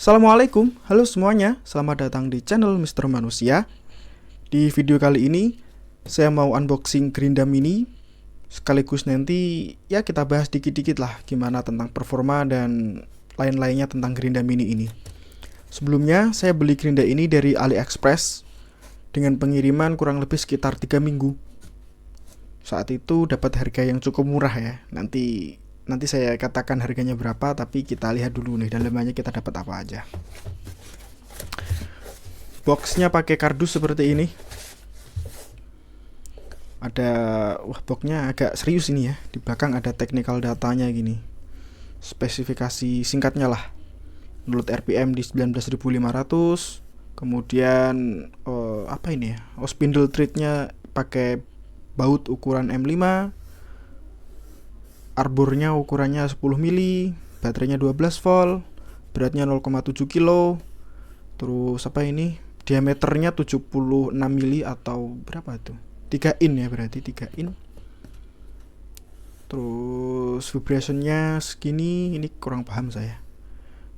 Assalamualaikum, halo semuanya, selamat datang di channel Mister Manusia. Di video kali ini, saya mau unboxing Grinda Mini. Sekaligus nanti ya kita bahas dikit-dikit lah gimana tentang performa dan lain-lainnya tentang Grinda Mini ini. Sebelumnya, saya beli Grinda ini dari AliExpress dengan pengiriman kurang lebih sekitar 3 minggu. Saat itu dapat harga yang cukup murah ya. Nanti saya katakan harganya berapa, tapi kita lihat dulu nih dalamnya kita dapat apa aja. Boxnya pakai kardus seperti ini. Boxnya agak serius ini ya. Di belakang ada technical datanya gini. Spesifikasi singkatnya lah. Menurut RPM di 19.500. Kemudian apa ini ya? Spindle threadnya pakai baut ukuran M5. Arbornya ukurannya 10 mili, baterainya 12 volt, beratnya 0,7 kilo. Terus apa ini? Diameternya 76 mili atau berapa tuh? 3 in ya, berarti 3 in. Terus vibrationnya segini, ini kurang paham saya.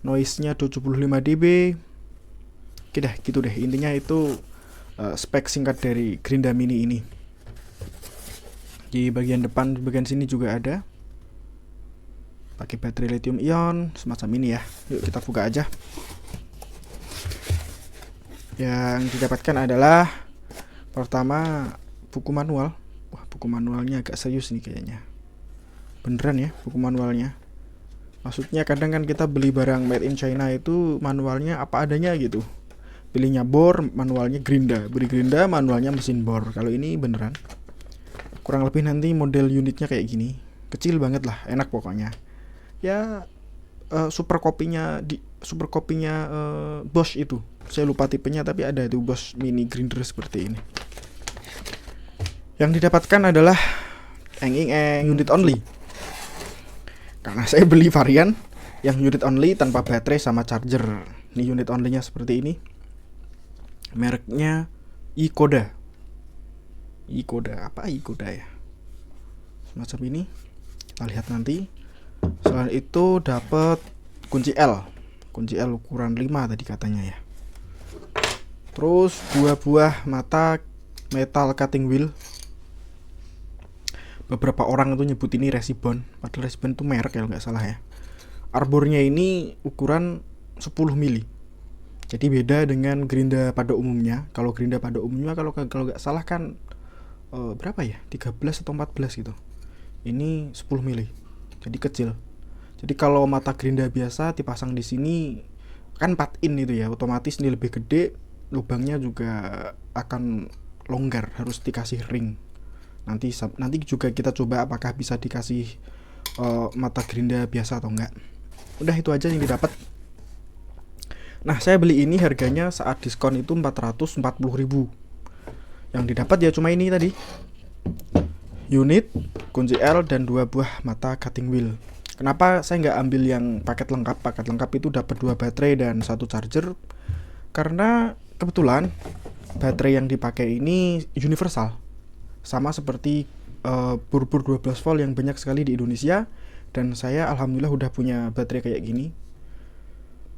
Noise-nya 75 dB. Oke dah, gitu deh. Intinya itu spek singkat dari Grinda Mini ini. Di bagian depan, bagian sini juga ada. Pakai baterai lithium ion semacam ini ya. Yuk kita buka aja. Yang didapatkan adalah pertama buku manual. Wah, buku manualnya agak serius nih kayaknya. Beneran ya buku manualnya. Maksudnya kadang kan kita beli barang made in China itu manualnya apa adanya gitu. Pilihnya bor, manualnya Grinda. Beli Grinda, manualnya mesin bor. Kalau ini beneran. Kurang lebih nanti model unitnya kayak gini. Kecil banget lah, enak pokoknya. Ya super kopinya Bosch itu, saya lupa tipenya tapi ada itu Bosch mini grinder seperti ini. Yang didapatkan adalah unit only, karena saya beli varian yang unit only tanpa baterai sama charger. Ini unit only-nya seperti ini, mereknya iKoda ya, semacam ini. Kita lihat nanti. Selain itu dapat kunci L ukuran 5 tadi katanya ya. Terus dua buah mata metal cutting wheel. Beberapa orang itu nyebut ini Resibon, padahal Resibon itu merek kalau nggak salah ya. Arbornya ini ukuran 10 mili. Jadi beda dengan Grinda pada umumnya. Kalau Grinda pada umumnya kalau nggak salah kan berapa ya? 13 atau 14 gitu. Ini 10 mili. Jadi kecil. Jadi kalau mata Grinda biasa dipasang di sini kan 4 in itu ya, otomatis ini lebih gede, lubangnya juga akan longgar, harus dikasih ring. Nanti juga kita coba apakah bisa dikasih mata Grinda biasa atau enggak. Udah itu aja yang didapat. Nah, saya beli ini harganya saat diskon itu 440.000. Yang didapat ya cuma ini tadi. Unit, kunci L, dan 2 buah mata cutting wheel. Kenapa saya nggak ambil yang paket lengkap? Paket lengkap itu dapat 2 baterai dan 1 charger. Karena kebetulan baterai yang dipakai ini universal. Sama seperti bur-bur 12 volt yang banyak sekali di Indonesia. Dan saya alhamdulillah udah punya baterai kayak gini.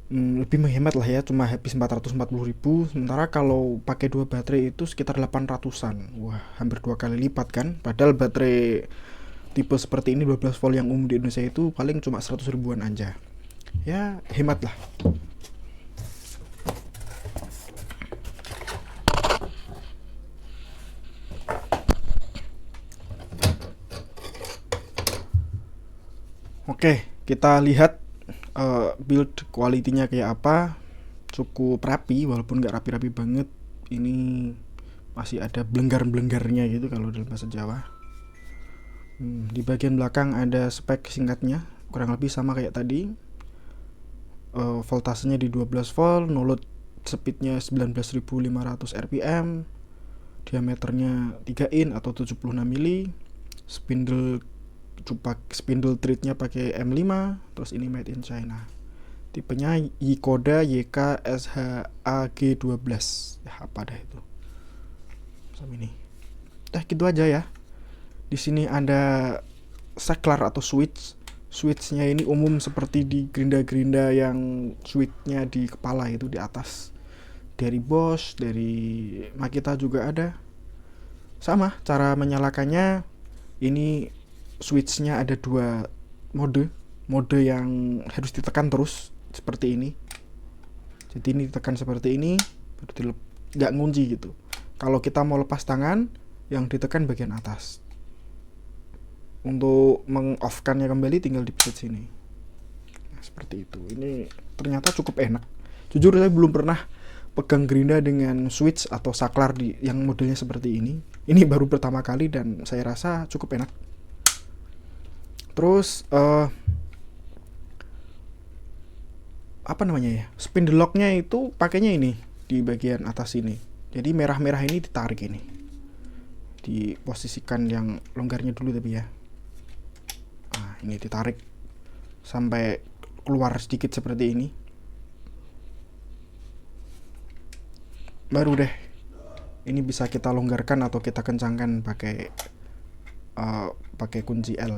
Lebih menghemat lah ya, cuma habis 440.000. Sementara kalau pakai 2 baterai itu sekitar 800-an. Wah, hampir 2 kali lipat kan. Padahal baterai tipe seperti ini 12 volt yang umum di Indonesia itu paling cuma 100 ribuan aja. Ya, hemat lah. Oke, kita lihat build quality-nya kayak apa. Cukup rapi walaupun nggak rapi-rapi banget. Ini masih ada belenggar-belenggarnya gitu kalau dalam bahasa Jawa. Di bagian belakang ada spek singkatnya, kurang lebih sama kayak tadi. Voltasenya di 12 volt, no load speednya 19.500 rpm, diameternya 3 in atau 76 mili, spindle threadnya pakai M5. Terus ini made in China, tipenya iKoda YK-SHAG12 ya, apa dah itu sama ini. Dah gitu aja ya. Di sini ada saklar atau switch switchnya ini umum seperti di gerinda-gerinda yang switchnya di kepala itu di atas. Dari Bosch, dari Makita juga ada. Sama cara menyalakannya, ini switchnya ada dua mode yang harus ditekan terus seperti ini. Jadi ini ditekan seperti ini, baru nggak ngunci gitu. Kalau kita mau lepas tangan, yang ditekan bagian atas. Untuk meng-off-kannya kembali tinggal dipencet sini. Nah, seperti itu. Ini ternyata cukup enak. Jujur saya belum pernah pegang gerinda dengan switch atau saklar yang modelnya seperti ini. Ini baru pertama kali dan saya rasa cukup enak. Terus apa namanya ya? Spindle lock-nya itu pakainya ini di bagian atas ini. Jadi merah-merah ini ditarik ini. Diposisikan yang longgarnya dulu tapi ya. Nah, ini ditarik sampai keluar sedikit seperti ini. Baru deh. Ini bisa kita longgarkan atau kita kencangkan pakai kunci L.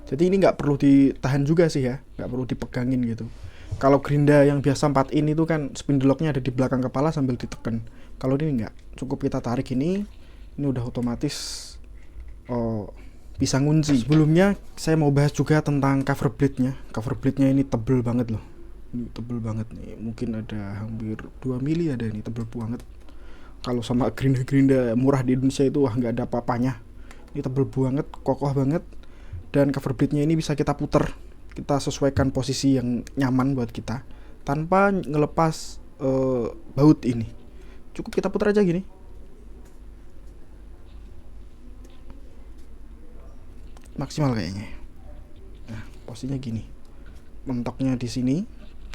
Jadi ini nggak perlu ditahan juga sih ya, nggak perlu dipegangin gitu. Kalau gerinda yang biasa 4 in itu kan spindle lock-nya ada di belakang kepala sambil ditekan. Kalau ini nggak, cukup kita tarik ini udah otomatis bisa ngunci. Sebelumnya saya mau bahas juga tentang cover blade-nya. Cover blade-nya ini tebel banget loh. Ini tebel banget nih, mungkin ada hampir 2 mili ada ini, tebel banget. Kalau sama gerinda-gerinda murah di Indonesia itu nggak ada apa-apanya. Ini tebel banget, kokoh banget. Dan cover blade-nya ini bisa kita puter, kita sesuaikan posisi yang nyaman buat kita tanpa ngelepas baut ini. Cukup kita putar aja gini. Maksimal kayaknya. Nah, posisinya gini. Mentoknya di sini.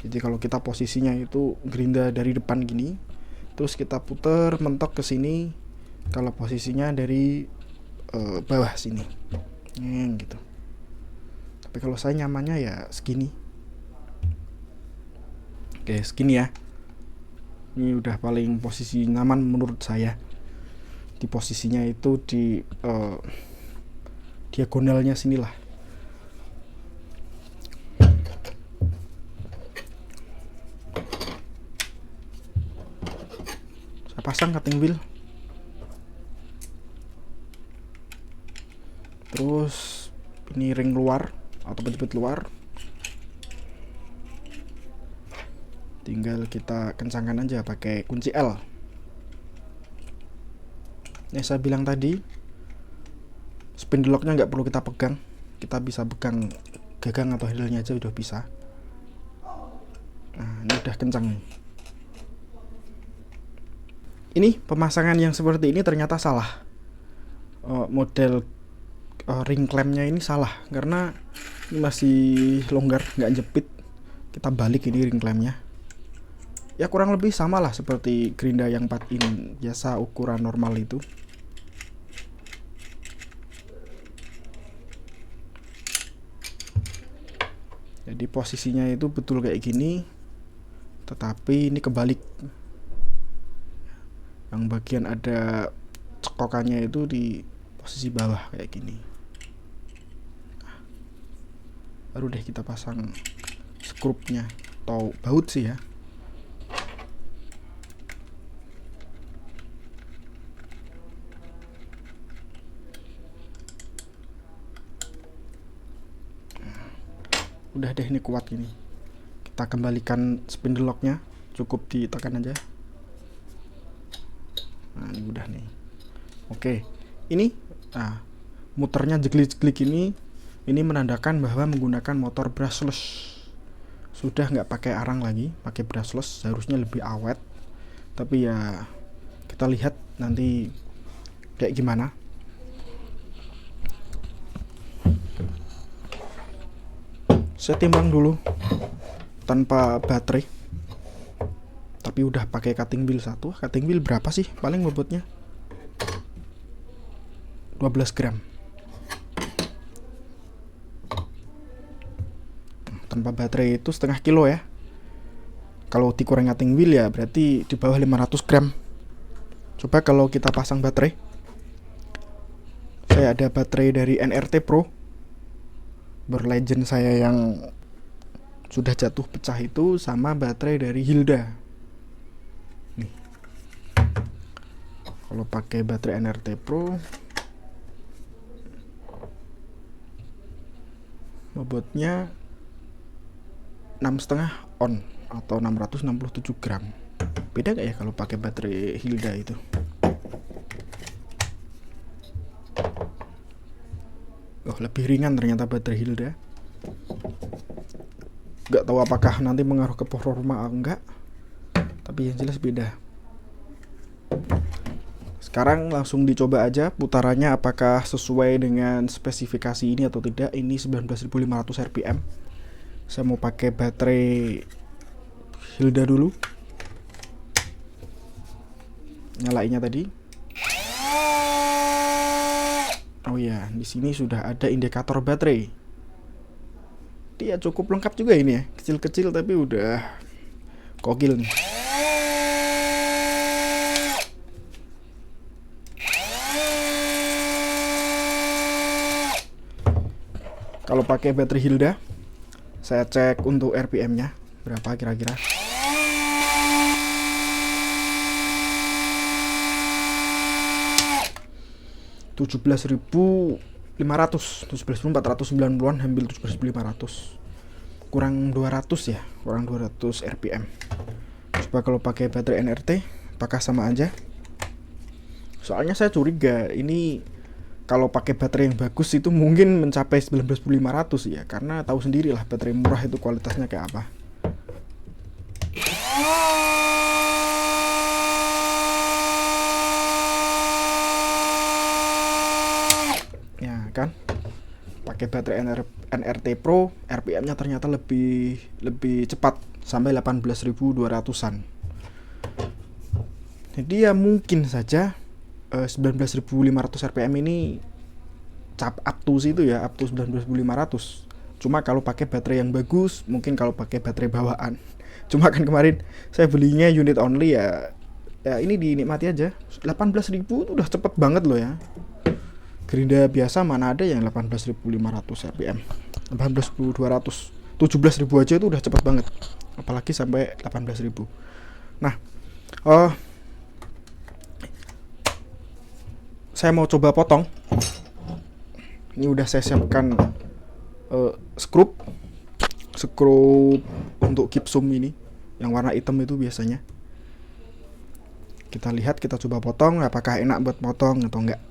Jadi kalau kita posisinya itu gerinda dari depan gini, terus kita puter mentok ke sini. Kalau posisinya dari bawah sini. Gitu. Tapi kalau saya nyamannya ya segini. Oke, segini ya. Ini udah paling posisi nyaman menurut saya. Di posisinya itu di diagonalnya sinilah. Saya pasang cutting wheel. Terus ini ring luar atau penjepit luar, tinggal kita kencangkan aja pakai kunci L. Yang saya bilang tadi, spindle lock-nya nggak perlu kita pegang, kita bisa pegang gagang atau handle-nya aja udah bisa. Nah, ini udah kencang nih. Ini pemasangan yang seperti ini ternyata salah. Model ring clamp-nya ini salah karena ini masih longgar, nggak jepit. Kita balik ini ring clamp-nya. Ya kurang lebih sama lah seperti gerinda yang 4 in biasa ukuran normal itu. Jadi posisinya itu betul kayak gini, tetapi ini kebalik. Yang bagian ada cekokannya itu di posisi bawah kayak gini. Baru deh kita pasang skrupnya atau baut sih ya. Udah deh, ini kuat gini. Kita kembalikan spindle lock-nya, cukup ditekan aja. Nah, ini udah nih. Oke, ini muternya jeglik-jeglik ini menandakan bahwa menggunakan motor brushless. Sudah nggak pakai arang lagi, pakai brushless, harusnya lebih awet. Tapi ya kita lihat nanti kayak gimana. Saya timbang dulu tanpa baterai, tapi udah pakai cutting wheel satu. Cutting wheel berapa sih paling bobotnya? 12 gram. Tanpa baterai itu setengah kilo ya. Kalau dikurang cutting wheel ya berarti di bawah 500 gram. Coba kalau kita pasang baterai. saya ada baterai dari NRT Pro berlegend saya yang sudah jatuh pecah itu, sama baterai dari Hilda. Nih, kalau pakai baterai NRT Pro bobotnya 6,5 on atau 667 gram. Beda gak ya kalau pakai baterai Hilda itu? Oh, lebih ringan ternyata baterai Hilda. Gak tahu apakah nanti mengaruh ke performa atau enggak, tapi yang jelas beda. Sekarang langsung dicoba aja putarannya apakah sesuai dengan spesifikasi ini atau tidak. Ini 19.500 rpm. Saya mau pakai baterai Hilda dulu. Nyalainnya tadi. Oh ya, di sini sudah ada indikator baterai. Dia cukup lengkap juga ini ya, kecil-kecil tapi udah gokil nih. Kalau pakai baterai Hilda, saya cek untuk RPM-nya berapa kira-kira. $17.490-an, hampir 17.500. Kurang 200 ya, kurang 200 RPM. Coba kalau pakai baterai NRT, apakah sama aja? Soalnya saya curiga ini kalau pakai baterai yang bagus itu mungkin mencapai 19.500 ya, karena tahu sendirilah baterai murah itu kualitasnya kayak apa. Ya kan, pakai baterai NRT Pro RPM-nya ternyata lebih cepat sampai 18.200-an. Jadi ya mungkin saja 19.500 rpm ini up to situ ya, up to 19.500. Cuma kalau pakai baterai yang bagus, mungkin kalau pakai baterai bawaan. Cuma kan kemarin saya belinya unit only ya ini dinikmati aja. 18.000 itu udah cepet banget loh ya. Gerinda biasa mana ada yang 18.500 rpm, 18.200, 17.000 aja itu udah cepet banget, apalagi sampai 18.000. Nah, saya mau coba potong. Ini udah saya siapkan skrup untuk gipsum ini yang warna hitam itu biasanya. Kita lihat, kita coba potong apakah enak buat potong atau enggak.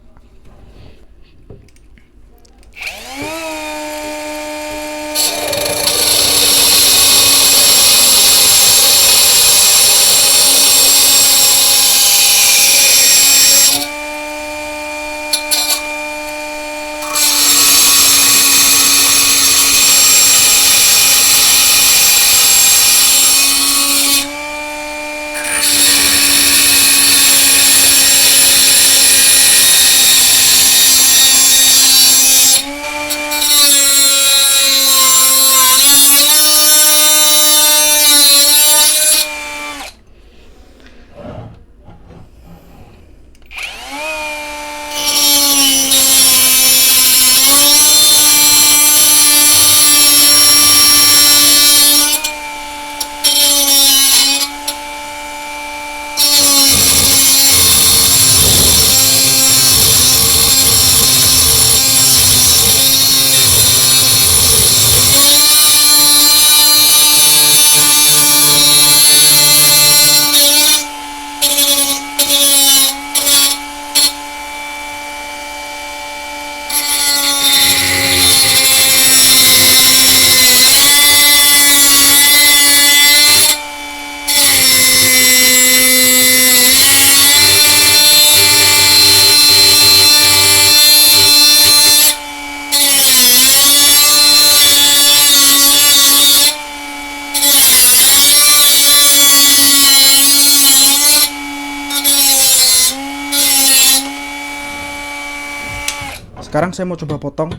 Sekarang saya mau coba potong.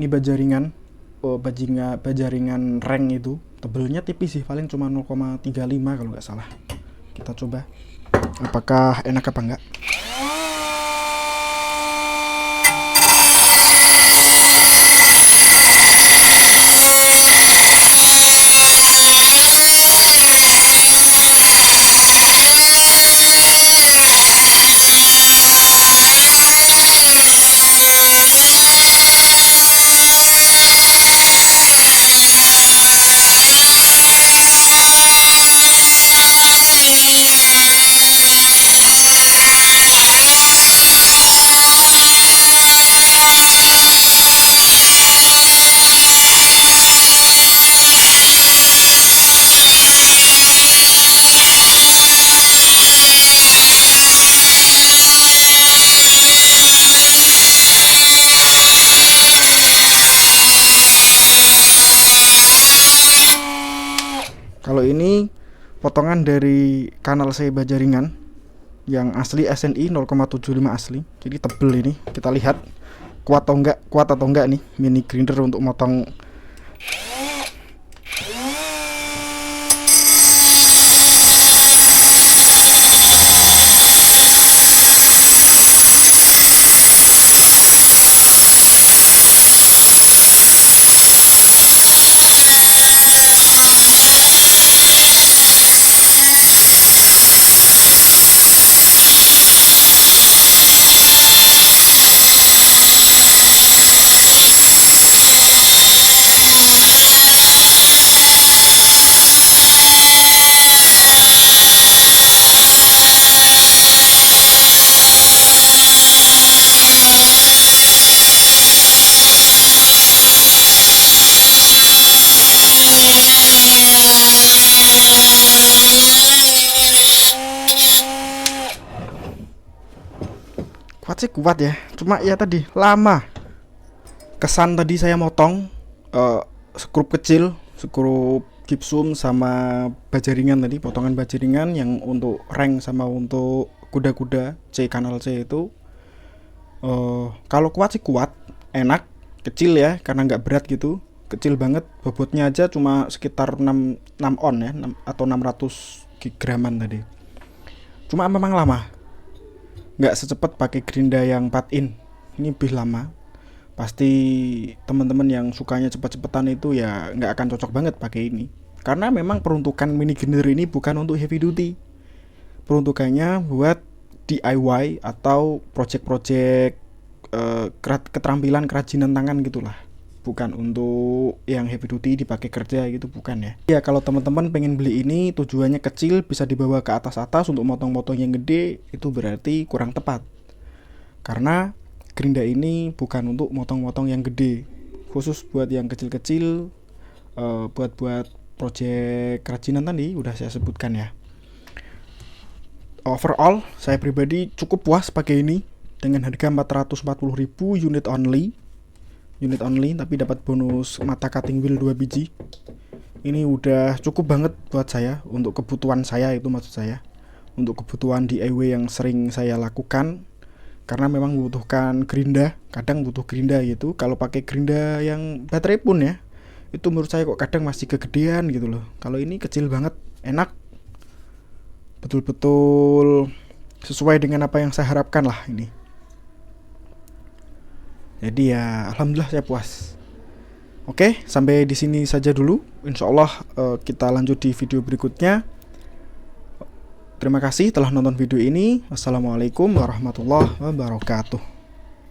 Ini bajaringan, bajaringan reng itu. Tebelnya tipis sih, paling cuma 0,35 kalau nggak salah. Kita coba apakah enak apa enggak. Kalau ini potongan dari kanal saya Bajaringan yang asli SNI 0,75 asli. Jadi tebel ini. Kita lihat kuat atau enggak nih mini grinder untuk motong. Kuat sih kuat ya, cuma ya tadi lama. Kesan tadi saya motong skrup kecil, skrup gipsum sama bajaringan tadi, potongan bajaringan yang untuk rank sama untuk kuda-kuda C kanal C itu. Kalau kuat sih kuat, enak, kecil ya karena nggak berat gitu, kecil banget. Bobotnya aja cuma sekitar 6 on ya, 6 atau 600 graman tadi. Cuma memang lama, nggak secepat pakai gerinda yang 4 in. Ini lebih lama. Pasti teman-teman yang sukanya cepet-cepetan itu ya nggak akan cocok banget pakai ini, karena memang peruntukan mini grinder ini bukan untuk heavy duty. Peruntukannya buat DIY atau project-project keterampilan kerajinan tangan gitulah, bukan untuk yang heavy duty dipakai kerja gitu, bukan ya. Ya kalau teman-teman pengen beli ini tujuannya kecil bisa dibawa ke atas-atas untuk motong-motong yang gede, itu berarti kurang tepat. Karena gerinda ini bukan untuk motong-motong yang gede, khusus buat yang kecil-kecil, buat project kerajinan tadi udah saya sebutkan ya. Overall saya pribadi cukup puas pakai ini dengan harga 440.000 unit only, tapi dapat bonus mata cutting wheel 2 biji. Ini udah cukup banget buat saya, untuk kebutuhan saya itu maksud saya, untuk kebutuhan DIY yang sering saya lakukan. Karena memang membutuhkan gerinda, kadang butuh gerinda gitu. Kalau pakai gerinda yang baterai pun ya, itu menurut saya kok kadang masih kegedean gitu loh. Kalau ini kecil banget, enak, betul-betul sesuai dengan apa yang saya harapkan lah ini. Jadi ya alhamdulillah saya puas. Oke, sampai di sini saja dulu. Insya Allah kita lanjut di video berikutnya. Terima kasih telah nonton video ini. Wassalamualaikum warahmatullahi wabarakatuh.